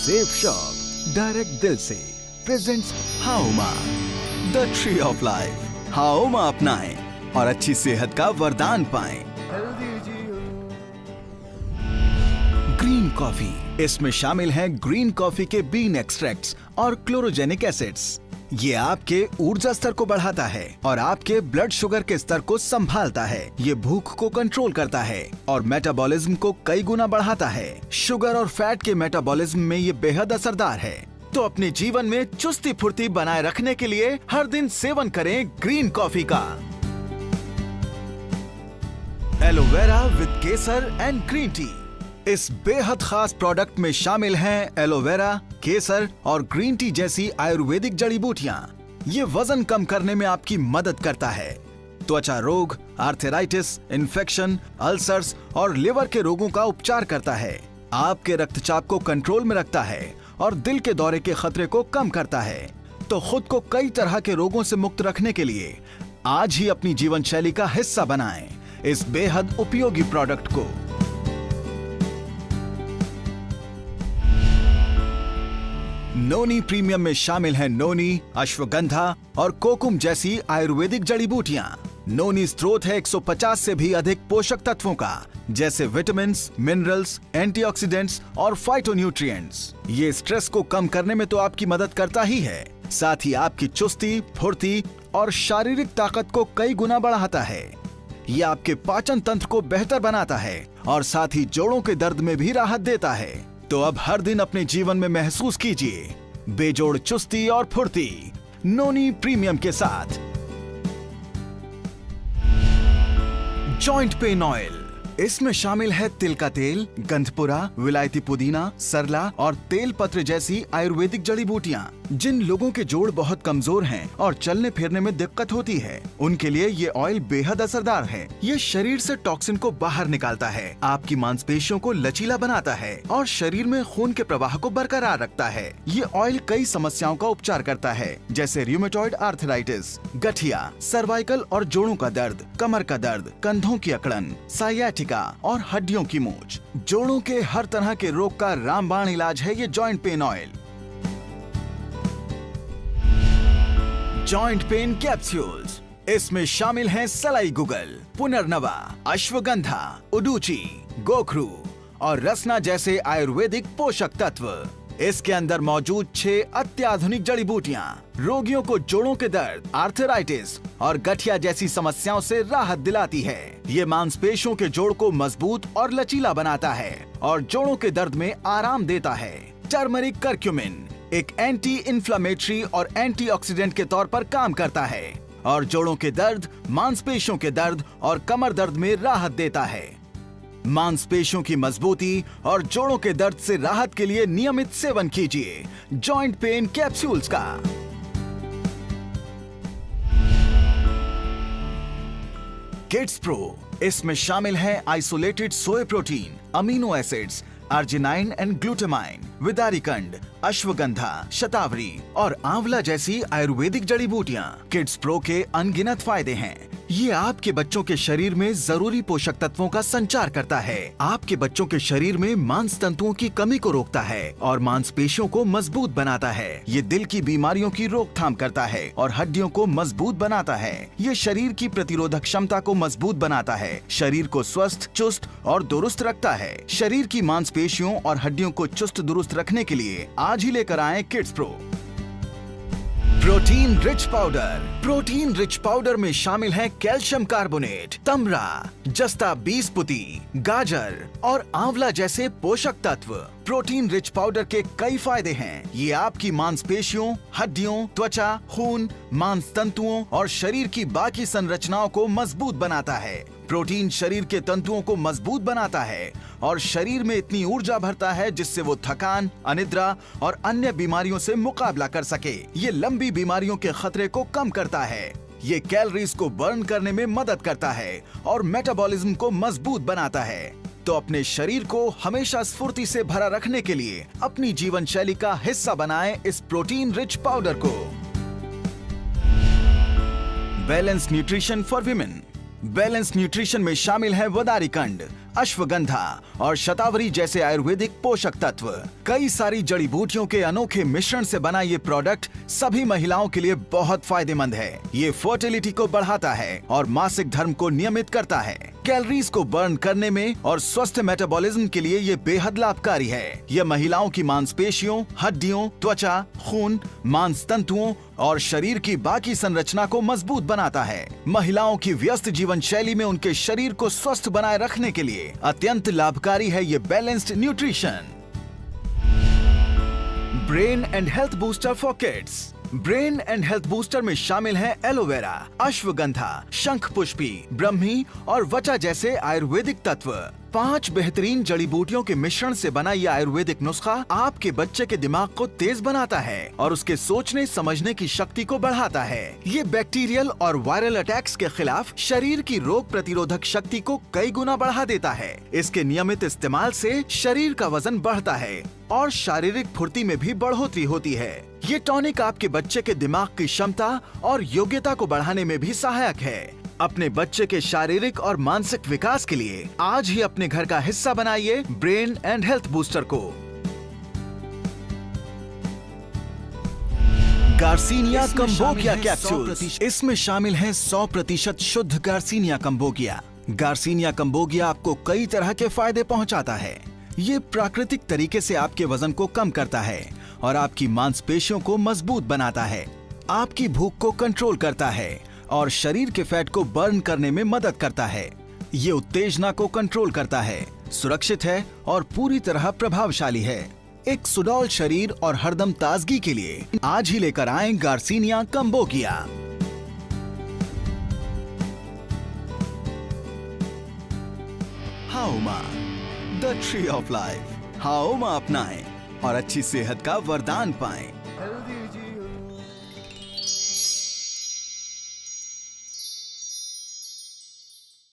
Safe shop direct दिल से presents Hauma the tree of life. Hauma अपनाएं और अच्छी सेहत का वरदान पाएं। ग्रीन कॉफी, इसमें शामिल हैं ग्रीन कॉफी के बीन एक्सट्रैक्ट्स और क्लोरोजेनिक एसिड्स। ये आपके ऊर्जा स्तर को बढ़ाता है और आपके ब्लड शुगर के स्तर को संभालता है। ये भूख को कंट्रोल करता है और मेटाबॉलिज्म को कई गुना बढ़ाता है। शुगर और फैट के मेटाबॉलिज्म में ये बेहद असरदार है। तो अपने जीवन में चुस्ती फुर्ती बनाए रखने के लिए हर दिन सेवन करें ग्रीन कॉफी का। Aloe vera with Kesar and green tea. इस बेहद खास प्रोडक्ट में शामिल हैं एलोवेरा, केसर और ग्रीन टी जैसी आयुर्वेदिक जड़ी बूटियां। ये वजन कम करने में आपकी मदद करता है। त्वचा रोग, आर्थराइटिस, इन्फेक्शन, अल्सर्स और लिवर के रोगों का उपचार करता है। आपके रक्तचाप को कंट्रोल में रखता है और दिल के दौरे के खतरे को कम करता है। तो खुद को कई तरह के रोगों से मुक्त रखने के लिए आज ही अपनी जीवन शैली का हिस्सा बनाएं इस बेहद उपयोगी प्रोडक्ट को। नोनी प्रीमियम में शामिल है नोनी, अश्वगंधा और कोकुम जैसी आयुर्वेदिक जड़ी बूटियां। नोनी स्रोत है 150 से भी अधिक पोषक तत्वों का, जैसे विटामिन्स, मिनरल्स, एंटीऑक्सीडेंट्स और फाइटोन्यूट्रिएंट्स। ये स्ट्रेस को कम करने में तो आपकी मदद करता ही है, साथ ही आपकी चुस्ती, फुर्ती और शारीरिक ताकत को कई गुना बढ़ाता है। ये आपके पाचन तंत्र को बेहतर बनाता है और साथ ही जोड़ों के दर्द में भी राहत देता है। तो अब हर दिन अपने जीवन में महसूस कीजिए बेजोड़ चुस्ती और फुर्ती नोनी प्रीमियम के साथ। जॉइंट पेन ऑयल, इसमें शामिल है तिल का तेल, गंधपुरा, विलायती पुदीना, सरला और तेल पत्र जैसी आयुर्वेदिक जड़ी बूटियां। जिन लोगों के जोड़ बहुत कमजोर हैं और चलने फिरने में दिक्कत होती है, उनके लिए ये ऑयल बेहद असरदार है। ये शरीर से टॉक्सिन को बाहर निकालता है, आपकी मांसपेशियों को लचीला बनाता है और शरीर में खून के प्रवाह को बरकरार रखता है। ये ऑयल कई समस्याओं का उपचार करता है, जैसे रूमेटॉइड आर्थराइटिस, गठिया, सर्वाइकल और जोड़ों का दर्द, कमर का दर्द, कंधों की अकड़न, साइयाटिका और हड्डियों की मूंछ। जोड़ों के हर तरह के रोग का रामबाण इलाज है ये joint pain oil. Joint pain capsules, इसमें शामिल हैं सलाई गुगल, पुनर्नवा, अश्वगंधा, उडुची, गोखरू और रसना जैसे आयुर्वेदिक पोषक तत्व। इसके अंदर मौजूद 6 अत्याधुनिक जड़ी बूटियां रोगियों को जोड़ों के दर्द, आर्थराइटिस और गठिया जैसी समस्याओं से राहत दिलाती है। ये मांसपेशियों के जोड़ को मजबूत और लचीला बनाता है और जोड़ों के दर्द में आराम देता है। टर्मरिक करक्यूमिन एक एंटी इन्फ्लेमेटरी और एंटीऑक्सीडेंट के तौर पर काम करता है और जोड़ों के दर्द, मांसपेशियों के दर्द और कमर दर्द में राहत देता है। मांसपेशियों की मजबूती और जोड़ों के दर्द से राहत के लिए नियमित सेवन कीजिए जॉइंट पेन कैप्सूल्स का। किड्स प्रो, इसमें शामिल है isolated soy protein, amino acids, arginine and glutamine, विदारिकंड, अश्वगंधा, शतावरी और आंवला जैसी आयुर्वेदिक जड़ी बूटियां। किड्स प्रो के अनगिनत फायदे हैं। ये आपके बच्चों के शरीर में जरूरी पोषक तत्वों का संचार करता है, आपके बच्चों के शरीर में मांस तंतुओं की कमी को रोकता है और मांसपेशियों को मजबूत बनाता है। ये दिल की बीमारियों की रोकथाम करता है और हड्डियों को मजबूत बनाता है। ये शरीर की प्रतिरोधक क्षमता को मजबूत बनाता है, शरीर को स्वस्थ, चुस्त और दुरुस्त रखता है। शरीर की मांसपेशियों और हड्डियों को चुस्त दुरुस्त रखने के लिए आज ही लेकर आएं kids pro. Protein rich powder, protein rich powder में शामिल है कैल्शियम कार्बोनेट, तमरा, जस्ता बीसपुती, गाजर और आंवला जैसे पोषक तत्व। प्रोटीन रिच पाउडर के कई फायदे हैं। ये आपकी मांसपेशियों, हड्डियों, त्वचा, खून, मांस तंतुओं और शरीर की बाकी संरचनाओं को मजबूत बनाता है। प्रोटीन शरीर के तंतुओं को मजबूत बनाता है और शरीर में इतनी ऊर्जा भरता है जिससे वो थकान, अनिद्रा और अन्य बीमारियों से मुकाबला कर सके। ये लंबी बीमारियों के खतरे को कम करता है। ये कैलोरीज को बर्न करने में मदद करता है और मेटाबॉलिज्म को मजबूत बनाता है। तो अपने शरीर को हमेशा स्फूर्ति से भरा रखने के लिए अपनी जीवन शैली का हिस्सा बनाएं इस प्रोटीन रिच पाउडर को। Balance nutrition for women, balance nutrition में शामिल है वदारिकंड, अश्वगंधा और शतावरी जैसे आयुर्वेदिक पोषक तत्व। कई सारी जड़ी बूटियों के अनोखे मिश्रण से बना ये प्रोडक्ट सभी महिलाओं के लिए बहुत फायदेमंद है। ये फर्टिलिटी को बढ़ाता है और मासिक धर्म को नियमित करता है। कैलोरीज को बर्न करने में और स्वस्थ मेटाबॉलिज्म के लिए ये बेहद लाभकारी है। यह महिलाओं की मांसपेशियों, हड्डियों, त्वचा, खून, मांस तंतुओं और शरीर की बाकी संरचना को मजबूत बनाता है। महिलाओं की व्यस्त जीवन शैली में उनके शरीर को स्वस्थ बनाए रखने के लिए अत्यंत लाभकारी है ये balanced nutrition. Brain and health booster for kids. Brain and health booster में शामिल है एलोवेरा, अश्वगंधा, शंख पुष्पी, ब्रह्मी और वचा जैसे आयुर्वेदिक तत्व। 5 बेहतरीन जड़ी बूटियों के मिश्रण से बना यह आयुर्वेदिक नुस्खा आपके बच्चे के दिमाग को तेज बनाता है और उसके सोचने समझने की शक्ति को बढ़ाता है। ये बैक्टीरियल और वायरल अटैक्स के खिलाफ शरीर की रोग प्रतिरोधक शक्ति को कई गुना बढ़ा देता है। इसके नियमित इस्तेमाल से शरीर का वजन बढ़ता है और शारीरिक फुर्ती में भी बढ़ोतरी होती है। ये टॉनिक आपके बच्चे के दिमाग की क्षमता और योग्यता को बढ़ाने में भी सहायक है। अपने बच्चे के शारीरिक और मानसिक विकास के लिए आज ही अपने घर का हिस्सा बनाइए ब्रेन एंड हेल्थ बूस्टर को। Garcinia cambogia capsules. इसमें शामिल है 100% शुद्ध गार्सिनिया कंबोगिया। गार्सिनिया कंबोगिया आपको कई तरह के फायदे पहुंचाता है। ये प्राकृतिक तरीके से आपके वजन को कम करता है और आपकी मांसपेशियों को मजबूत बनाता है। आपकी भूख को कंट्रोल करता है और शरीर के फैट को बर्न करने में मदद करता है। ये उत्तेजना को कंट्रोल करता है, सुरक्षित है और पूरी तरह प्रभावशाली है। एक सुडौल शरीर और हरदम ताजगी के लिए आज ही लेकर आएं garcinia cambogia. Hauma, the tree of life. Hauma अपनाएं और अच्छी सेहत का वरदान पाएं।